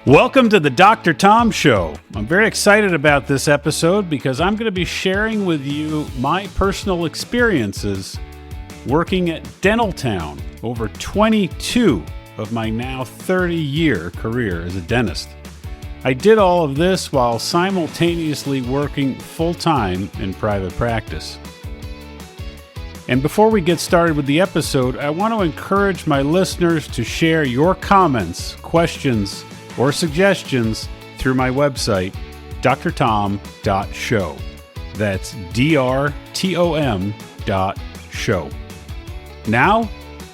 Welcome to the Dr. Tom Show. I'm very excited about this episode because I'm going to be sharing with you my personal experiences working at Dentaltown over 22 of my now 30-year career as a dentist. I did all of this while simultaneously working full-time in private practice. And before we get started with the episode, I want to encourage my listeners to share your comments, questions, or suggestions through my website, drtom.show. That's drtom.show. Now,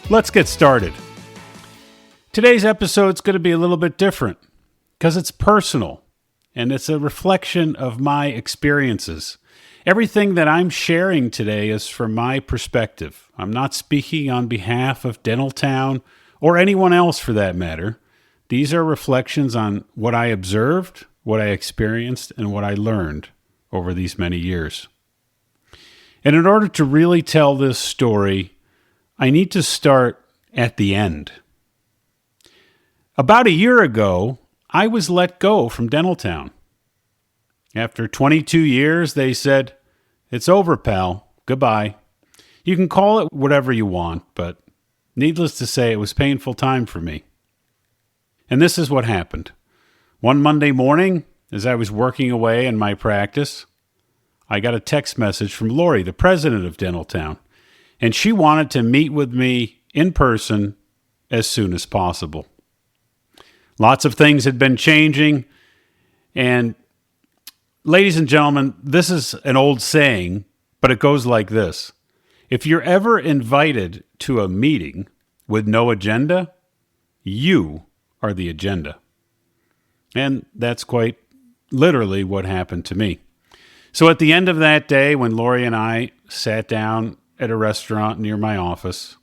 let's get started. Today's episode is going to be a little bit different because it's personal and it's a reflection of my experiences. Everything that I'm sharing today is from my perspective. I'm not speaking on behalf of Dentaltown or anyone else for that matter. These are reflections on what I observed, what I experienced, and what I learned over these many years. And in order to really tell this story, I need to start at the end. About a year ago, I was let go from Dentaltown. After 22 years, they said, "It's over, pal. Goodbye. You can call it whatever you want, but needless to say, it was painful time for me." And this is what happened. One Monday morning, as I was working away in my practice, I got a text message from Lori, the president of Dentaltown, and she wanted to meet with me in person as soon as possible. Lots of things had been changing, and ladies and gentlemen, this is an old saying, but it goes like this. If you're ever invited to a meeting with no agenda, you are the agenda. And that's quite literally what happened to me. So at the end of that day, when Lori and I sat down at a restaurant near my office,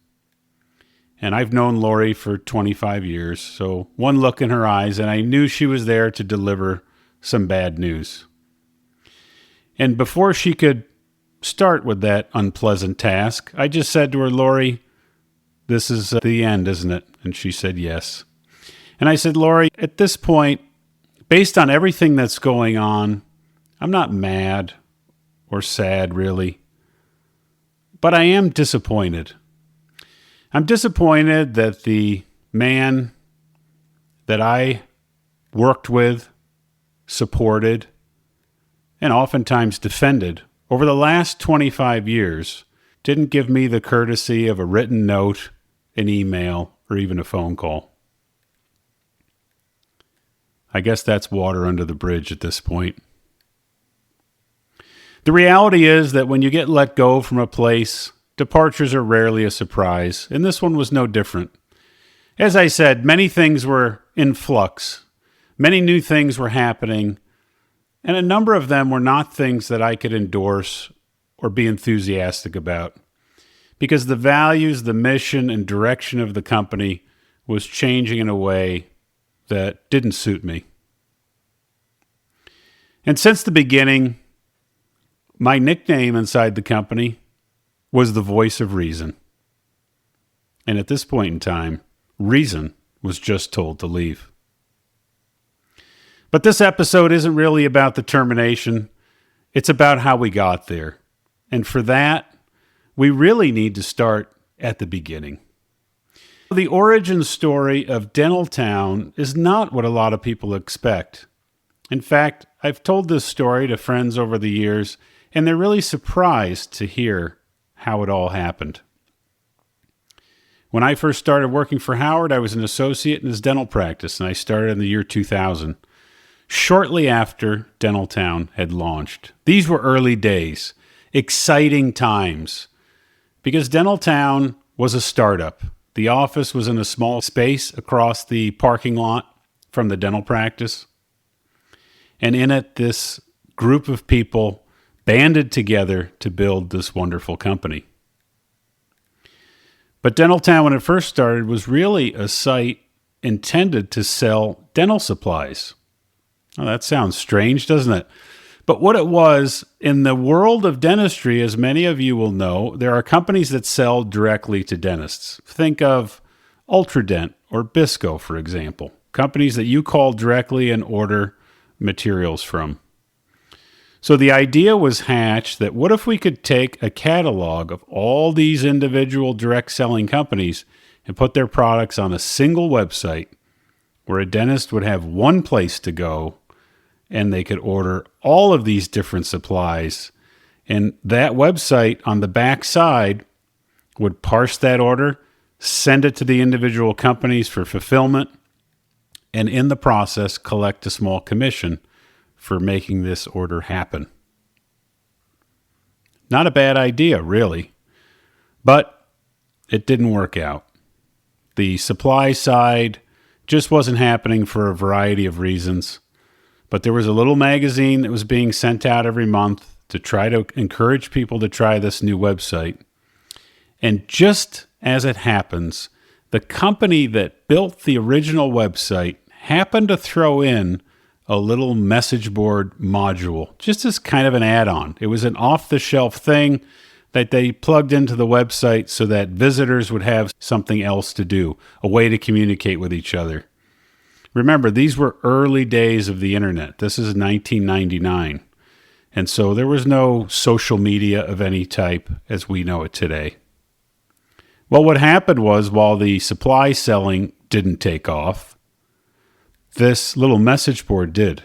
and I've known Lori for 25 years, so one look in her eyes, and I knew she was there to deliver some bad news. And before she could start with that unpleasant task, I just said to her, "Lori, this is the end, isn't it?" And she said yes. And I said, "Lori, at this point, based on everything that's going on, I'm not mad or sad, really. But I am disappointed. I'm disappointed that the man that I worked with, supported, and oftentimes defended over the last 25 years didn't give me the courtesy of a written note, an email, or even a phone call." I guess that's water under the bridge at this point. The reality is that when you get let go from a place, departures are rarely a surprise, and this one was no different. As I said, many things were in flux. Many new things were happening, and a number of them were not things that I could endorse or be enthusiastic about, because the values, the mission, and direction of the company was changing in a way that didn't suit me. And since the beginning, my nickname inside the company was the voice of reason. And at this point in time, reason was just told to leave. But this episode isn't really about the termination. It's about how we got there. And for that, we really need to start at the beginning. The origin story of Dentaltown is not what a lot of people expect. In fact, I've told this story to friends over the years, and they're really surprised to hear how it all happened. When I first started working for Howard, I was an associate in his dental practice, and I started in the year 2000, shortly after Dentaltown had launched. These were early days, exciting times, because Dentaltown was a startup. The office was in a small space across the parking lot from the dental practice. And in it, this group of people banded together to build this wonderful company. But Dentaltown, when it first started, was really a site intended to sell dental supplies. Well, that sounds strange, doesn't it? But what it was, in the world of dentistry, as many of you will know, there are companies that sell directly to dentists. Think of Ultradent or Bisco, for example. companies that you call directly and order materials from. So the idea was hatched that what if we could take a catalog of all these individual direct selling companies and put their products on a single website where a dentist would have one place to go and they could order all of these different supplies. And that website on the back side would parse that order, send it to the individual companies for fulfillment, and in the process, collect a small commission for making this order happen. Not a bad idea, really, but it didn't work out. The supply side just wasn't happening for a variety of reasons, but there was a little magazine that was being sent out every month to try to encourage people to try this new website. And just as it happens, the company that built the original website happened to throw in a little message board module, just as kind of an add-on. It was an off-the-shelf thing that they plugged into the website so that visitors would have something else to do, a way to communicate with each other. Remember, these were early days of the internet. This is 1999. And so there was no social media of any type as we know it today. Well, what happened was while the supply selling didn't take off, this little message board did.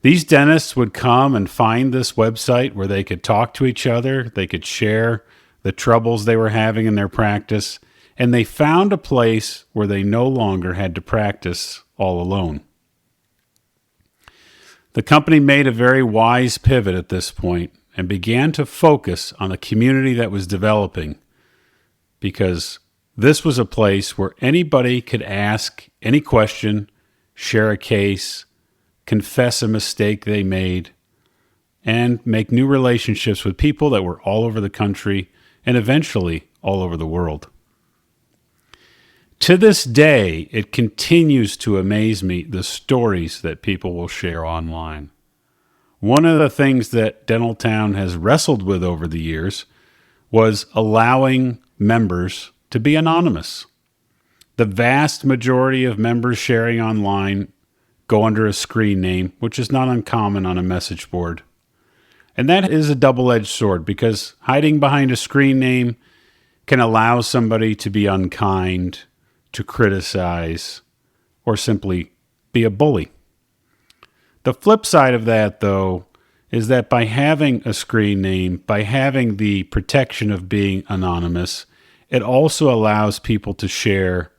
These dentists would come and find this website where they could talk to each other, they could share the troubles they were having in their practice, and they found a place where they no longer had to practice all alone. The company made a very wise pivot at this point and began to focus on a community that was developing, because this was a place where anybody could ask any question, share a case, confess a mistake they made, and make new relationships with people that were all over the country and eventually all over the world. To this day, it continues to amaze me the stories that people will share online. One of the things that Dentaltown has wrestled with over the years was allowing members to be anonymous. The vast majority of members sharing online go under a screen name, which is not uncommon on a message board. And that is a double-edged sword, because hiding behind a screen name can allow somebody to be unkind, to criticize, or simply be a bully. The flip side of that, though, is that by having a screen name, by having the protection of being anonymous, it also allows people to share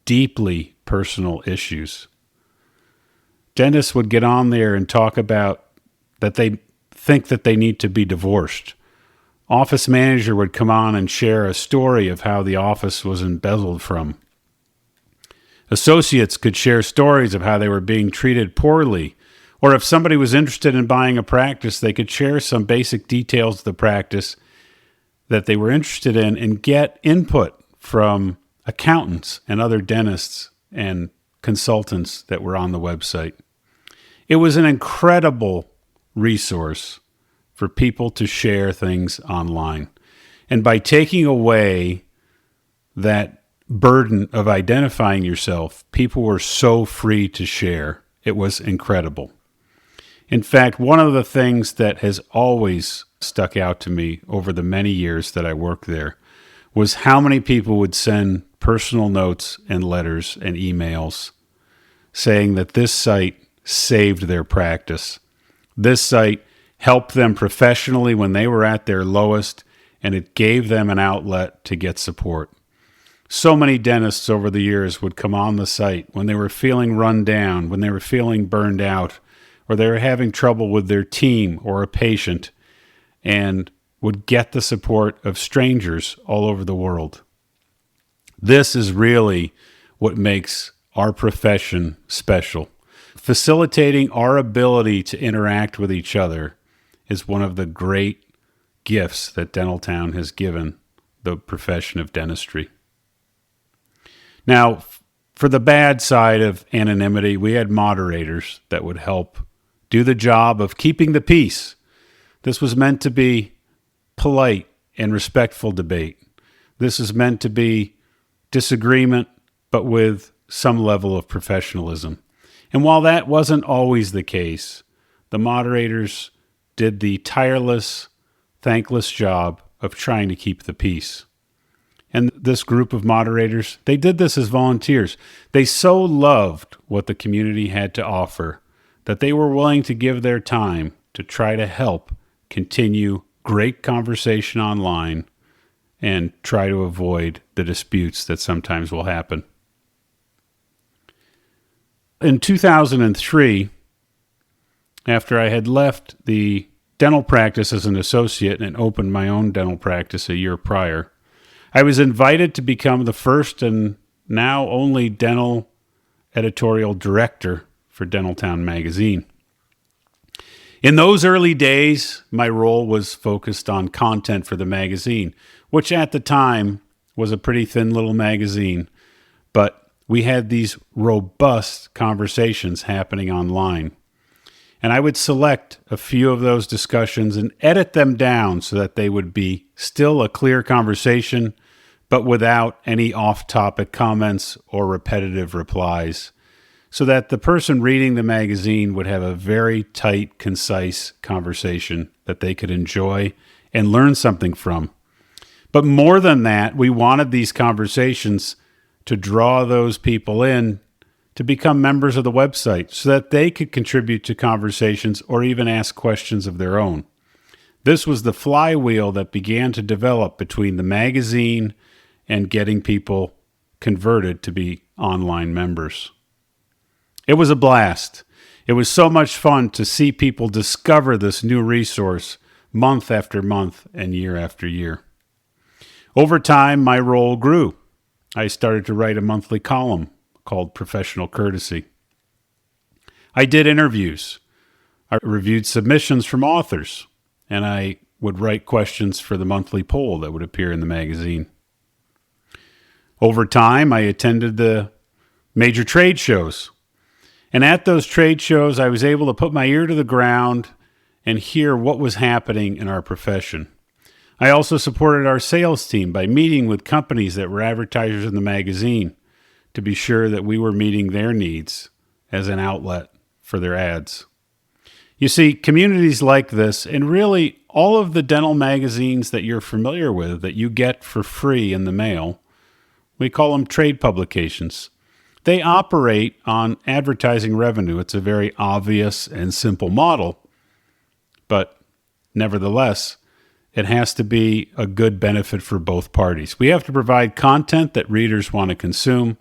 deeply personal issues. Dentists would get on there and talk about that they think that they need to be divorced. Office manager would come on and share a story of how the office was embezzled from. Associates could share stories of how they were being treated poorly, or if somebody was interested in buying a practice, they could share some basic details of the practice that they were interested in and get input from accountants and other dentists and consultants that were on the website. It was an incredible resource for people to share things online. And by taking away that burden of identifying yourself, people were so free to share. It was incredible. In fact, one of the things that has always stuck out to me over the many years that I worked there was how many people would send personal notes and letters and emails saying that this site saved their practice. This site helped them professionally when they were at their lowest, and it gave them an outlet to get support. So many dentists over the years would come on the site when they were feeling run down, when they were feeling burned out, or they were having trouble with their team or a patient, and would get the support of strangers all over the world. This is really what makes our profession special. Facilitating our ability to interact with each other is one of the great gifts that Dentaltown has given the profession of dentistry. Now, for the bad side of anonymity, we had moderators that would help do the job of keeping the peace. This was meant to be polite and respectful debate. This is meant to be disagreement, but with some level of professionalism. And while that wasn't always the case, the moderators did the tireless, thankless job of trying to keep the peace. And this group of moderators, they did this as volunteers. They so loved what the community had to offer that they were willing to give their time to try to help continue great conversation online and try to avoid the disputes that sometimes will happen. In 2003, after I had left the dental practice as an associate and opened my own dental practice a year prior, I was invited to become the first and now only dental editorial director for Dentaltown magazine. In those early days, my role was focused on content for the magazine, which at the time was a pretty thin little magazine, but we had these robust conversations happening online. And I would select a few of those discussions and edit them down so that they would be still a clear conversation, but without any off-topic comments or repetitive replies, so that the person reading the magazine would have a very tight, concise conversation that they could enjoy and learn something from. But more than that, we wanted these conversations to draw those people in to become members of the website so that they could contribute to conversations or even ask questions of their own. This was the flywheel that began to develop between the magazine and getting people converted to be online members. It was a blast. It was so much fun to see people discover this new resource month after month and year after year. Over time, my role grew. I started to write a monthly column called Professional Courtesy. I did interviews. I reviewed submissions from authors, and I would write questions for the monthly poll that would appear in the magazine. Over time, I attended the major trade shows. And at those trade shows, I was able to put my ear to the ground and hear what was happening in our profession. I also supported our sales team by meeting with companies that were advertisers in the magazine to be sure that we were meeting their needs as an outlet for their ads. You see, communities like this, and really all of the dental magazines that you're familiar with that you get for free in the mail, we call them trade publications. They operate on advertising revenue. It's a very obvious and simple model, but nevertheless, it has to be a good benefit for both parties. We have to provide content that readers want to consume,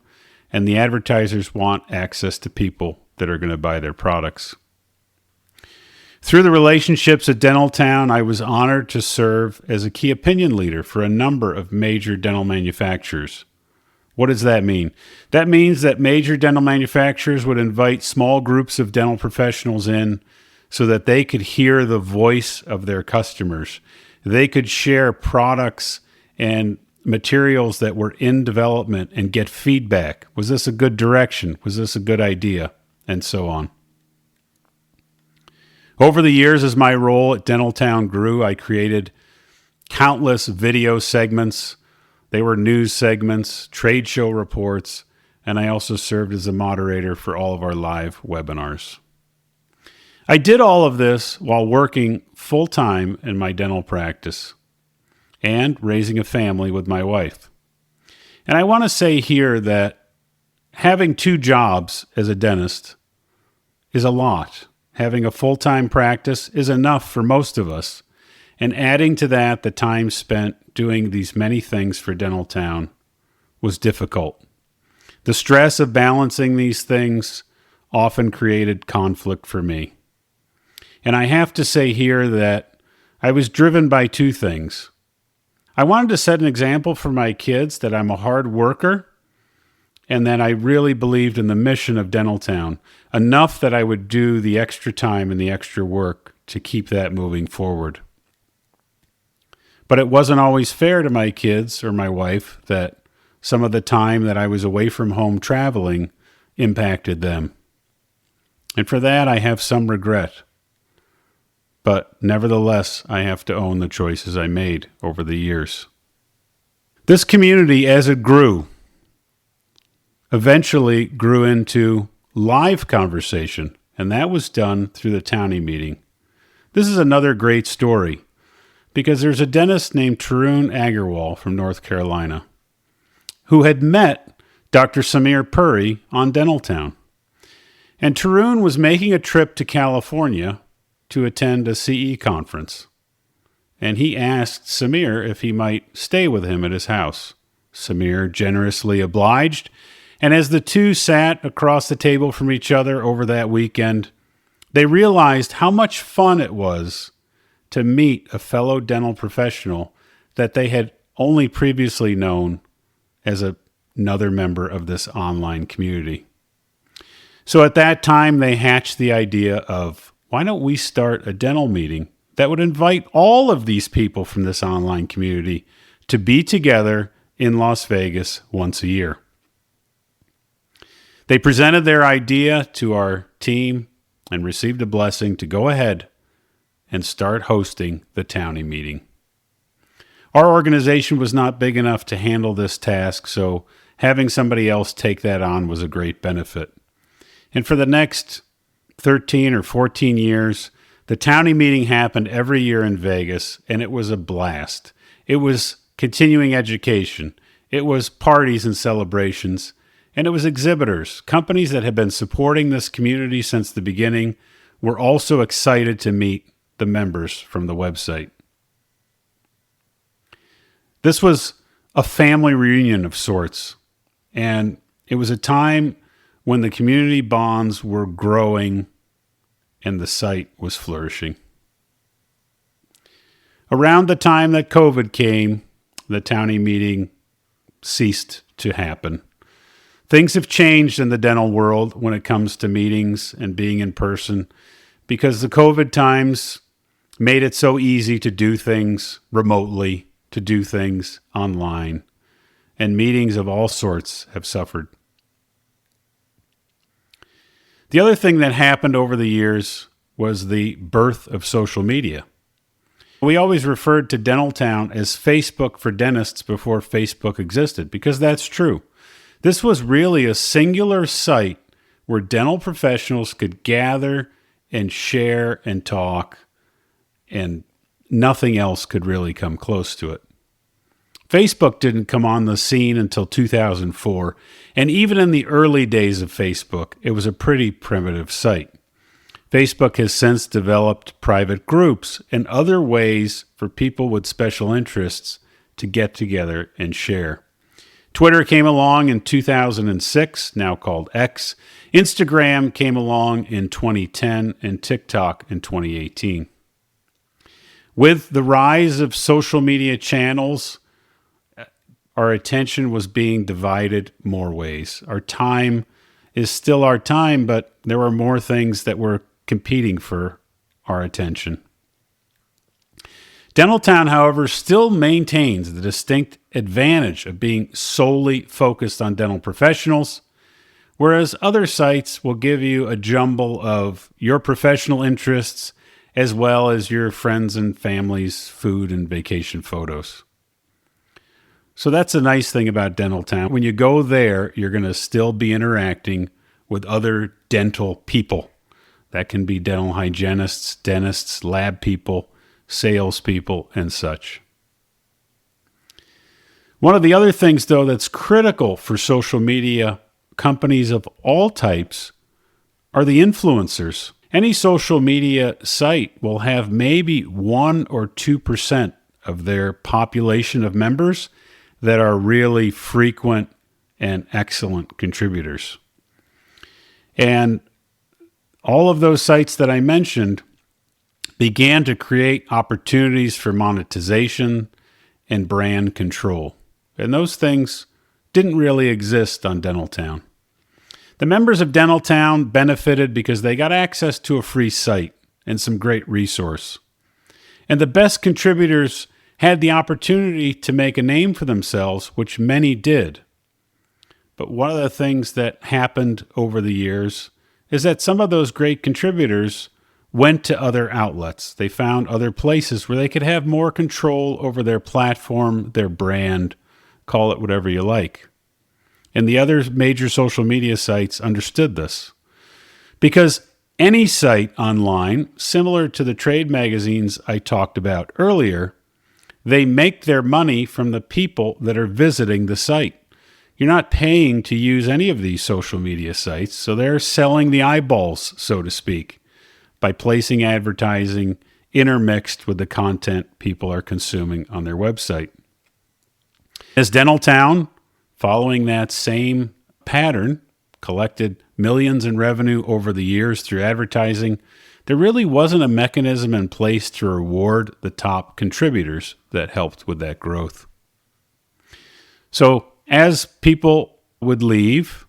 and the advertisers want access to people that are going to buy their products. Through the relationships at Dentaltown, I was honored to serve as a key opinion leader for a number of major dental manufacturers. What does that mean? That means that major dental manufacturers would invite small groups of dental professionals in so that they could hear the voice of their customers. They could share products and materials that were in development and get feedback. Was this a good direction? Was this a good idea? And so on. Over the years, as my role at Dentaltown grew, I created countless video segments. They were news segments, trade show reports, and I also served as a moderator for all of our live webinars. I did all of this while working full-time in my dental practice and raising a family with my wife. And I want to say here that having two jobs as a dentist is a lot. Having a full-time practice is enough for most of us. And adding to that the time spent doing these many things for Dentaltown was difficult. The stress of balancing these things often created conflict for me. And I have to say here that I was driven by two things. I wanted to set an example for my kids that I'm a hard worker and that I really believed in the mission of Dentaltown, enough that I would do the extra time and the extra work to keep that moving forward. But it wasn't always fair to my kids or my wife that some of the time that I was away from home traveling impacted them. And for that, I have some regret. But nevertheless, I have to own the choices I made over the years. This community, as it grew, eventually grew into live conversation, and that was done through the Townie meeting. This is another great story because there's a dentist named Tarun Agarwal from North Carolina who had met Dr. Samir Puri on Dentaltown. And Tarun was making a trip to California to attend a CE conference. And he asked Samir if he might stay with him at his house. Samir generously obliged, and as the two sat across the table from each other over that weekend, they realized how much fun it was to meet a fellow dental professional that they had only previously known as another member of this online community. So at that time, they hatched the idea of, why don't we start a dental meeting that would invite all of these people from this online community to be together in Las Vegas once a year. They presented their idea to our team and received a blessing to go ahead and start hosting the Townie meeting. Our organization was not big enough to handle this task, so having somebody else take that on was a great benefit. And for the next 13 or 14 years, the Townie meeting happened every year in Vegas, and it was a blast. It was continuing education. It was parties and celebrations. And it was exhibitors. Companies that had been supporting this community since the beginning were also excited to meet the members from the website. This was a family reunion of sorts, and it was a time when the community bonds were growing and the site was flourishing. Around the time that COVID came, the Townie meeting ceased to happen. Things have changed in the dental world when it comes to meetings and being in person because the COVID times made it so easy to do things remotely, to do things online, and meetings of all sorts have suffered. The other thing that happened over the years was the birth of social media. We always referred to Dentaltown as Facebook for dentists before Facebook existed, because that's true. This was really a singular site where dental professionals could gather and share and talk, and nothing else could really come close to it. Facebook didn't come on the scene until 2004, and even in the early days of Facebook, it was a pretty primitive site. Facebook has since developed private groups and other ways for people with special interests to get together and share. Twitter came along in 2006, now called X. Instagram came along in 2010, and TikTok in 2018. With the rise of social media channels, our attention was being divided more ways. Our time is still our time, but there were more things that were competing for our attention. Dentaltown, however, still maintains the distinct advantage of being solely focused on dental professionals, whereas other sites will give you a jumble of your professional interests as well as your friends and family's food and vacation photos. So that's a nice thing about Dentaltown. When you go there, you're going to still be interacting with other dental people. That can be dental hygienists, dentists, lab people, salespeople, and such. One of the other things, though, that's critical for social media companies of all types are the influencers. Any social media site will have maybe 1 or 2% of their population of members that are really frequent and excellent contributors. And all of those sites that I mentioned began to create opportunities for monetization and brand control. And those things didn't really exist on Dentaltown. The members of Dentaltown benefited because they got access to a free site and some great resource. And the best contributors had the opportunity to make a name for themselves, which many did. But one of the things that happened over the years is that some of those great contributors went to other outlets. They found other places where they could have more control over their platform, their brand, call it whatever you like. and the other major social media sites understood this. Because any site online, similar to the trade magazines I talked about earlier, they make their money from the people that are visiting the site. You're not paying to use any of these social media sites, so they're selling the eyeballs, so to speak, by placing advertising intermixed with the content people are consuming on their website. As Dentaltown, following that same pattern, collected millions in revenue over the years through advertising, there really wasn't a mechanism in place to reward the top contributors that helped with that growth. So as people would leave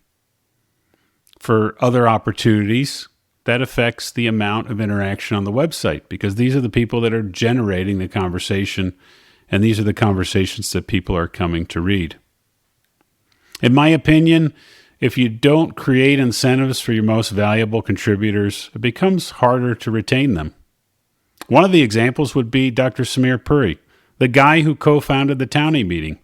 for other opportunities, that affects the amount of interaction on the website, because these are the people that are generating the conversation, and these are the conversations that people are coming to read. In my opinion, if you don't create incentives for your most valuable contributors, it becomes harder to retain them. One of the examples would be Dr. Samir Puri, the guy who co-founded the Townie meeting.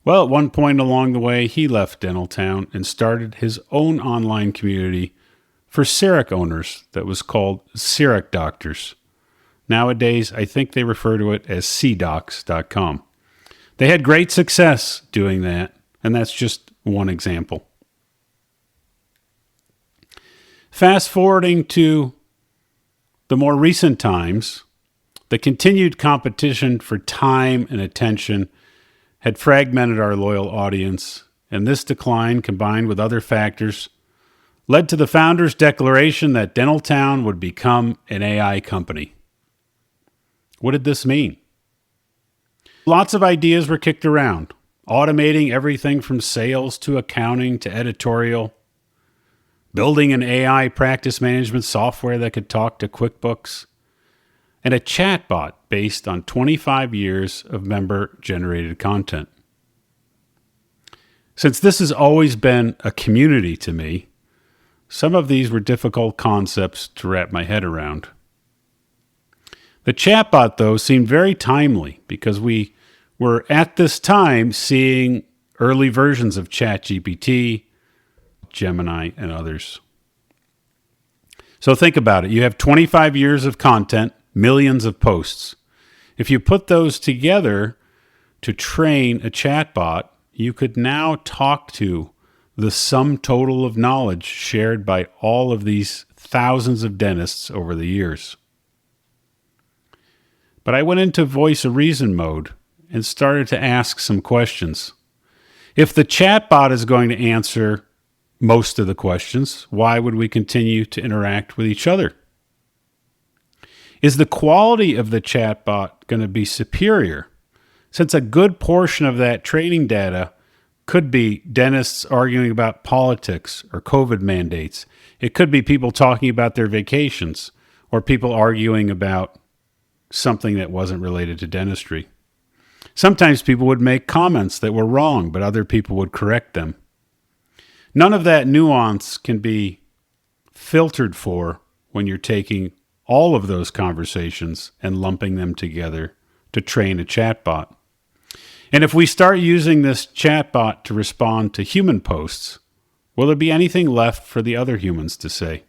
Well, at one point along the way, he left Dentaltown and started his own online community for CEREC owners that was called CEREC Doctors. Nowadays, I think they refer to it as cdocs.com. They had great success doing that, and that's just one example. Fast forwarding to the more recent times, the continued competition for time and attention had fragmented our loyal audience, and this decline, combined with other factors, led to the founder's declaration that Dentaltown would become an AI company. What did this mean? Lots of ideas were kicked around, automating everything from sales to accounting to editorial, building an AI practice management software that could talk to QuickBooks, and a chatbot based on 25 years of member-generated content. Since this has always been a community to me, some of these were difficult concepts to wrap my head around. The chatbot, though, seemed very timely because we were at this time seeing early versions of ChatGPT, Gemini, and others. So think about it. You have 25 years of content, millions of posts. If you put those together to train a chatbot, you could now talk to the sum total of knowledge shared by all of these thousands of dentists over the years. But I went into voice of reason mode and started to ask some questions. If the chatbot is going to answer most of the questions, why would we continue to interact with each other? Is the quality of the chatbot going to be superior, since a good portion of that training data could be dentists arguing about politics or COVID mandates? It could be people talking about their vacations or people arguing about something that wasn't related to dentistry. Sometimes people would make comments that were wrong, but other people would correct them. None of that nuance can be filtered for when you're taking all of those conversations and lumping them together to train a chatbot. And if we start using this chatbot to respond to human posts, will there be anything left for the other humans to say?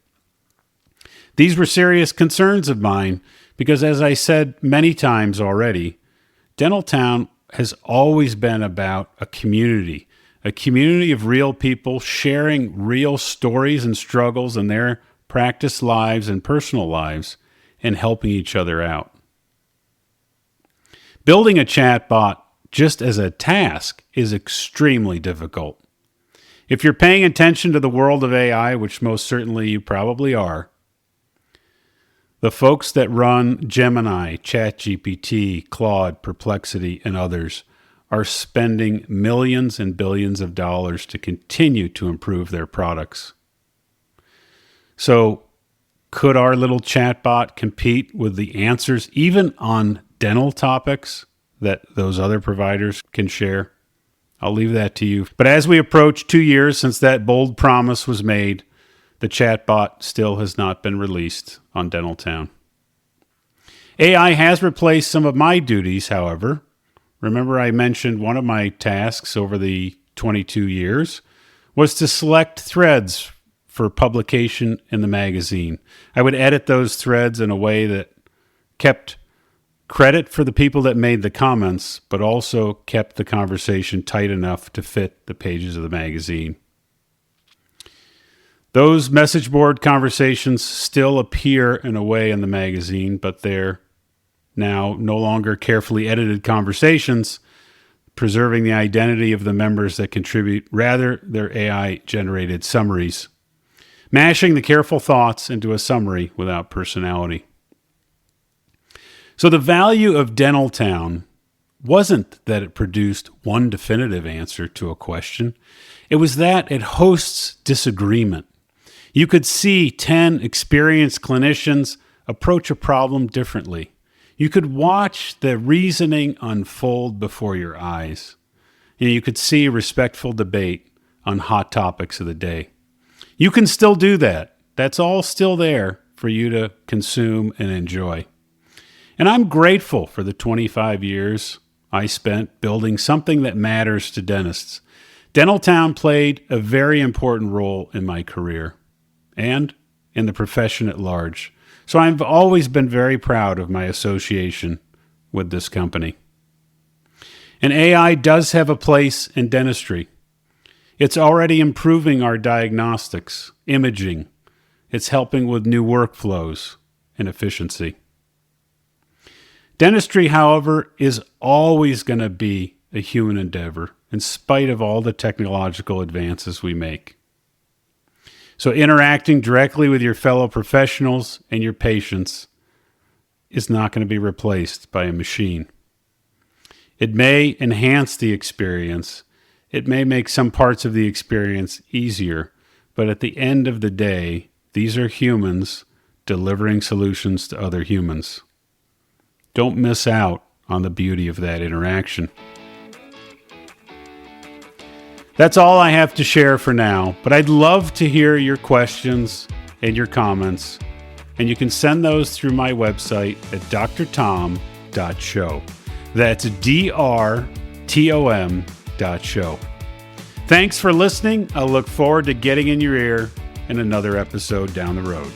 These were serious concerns of mine because, as I said many times already, Dentaltown has always been about a community of real people sharing real stories and struggles in their practice lives and personal lives and helping each other out. Building a chatbot just as a task is extremely difficult. If you're paying attention to the world of AI, which most certainly you probably are, the folks that run Gemini, ChatGPT, Claude, Perplexity, and others are spending millions and billions of dollars to continue to improve their products. So, could our little chatbot compete with the answers even on dental topics that those other providers can share? I'll leave that to you. But as we approach 2 years since that bold promise was made, the chatbot still has not been released on Dentaltown. AI has replaced some of my duties, however. Remember I mentioned one of my tasks over the 22 years was to select threads for publication in the magazine. I would edit those threads in a way that kept credit for the people that made the comments, but also kept the conversation tight enough to fit the pages of the magazine. Those message board conversations still appear in a way in the magazine, but they're now no longer carefully edited conversations, preserving the identity of the members that contribute. Rather, they're AI-generated summaries, mashing the careful thoughts into a summary without personality. So the value of Dentaltown wasn't that it produced one definitive answer to a question. It was that it hosts disagreement. You could see 10 experienced clinicians approach a problem differently. You could watch the reasoning unfold before your eyes. And you could see respectful debate on hot topics of the day. You can still do that. That's all still there for you to consume and enjoy. And I'm grateful for the 25 years I spent building something that matters to dentists. Dentaltown played a very important role in my career and in the profession at large. So I've always been very proud of my association with this company. And AI does have a place in dentistry. It's already improving our diagnostics, imaging. It's helping with new workflows and efficiency. Dentistry, however, is always going to be a human endeavor in spite of all the technological advances we make. So interacting directly with your fellow professionals and your patients is not going to be replaced by a machine. It may enhance the experience. It may make some parts of the experience easier, but at the end of the day, these are humans delivering solutions to other humans. Don't miss out on the beauty of that interaction. That's all I have to share for now, but I'd love to hear your questions and your comments, and you can send those through my website at drtom.show. That's drtom.show. Thanks for listening. I look forward to getting in your ear in another episode down the road.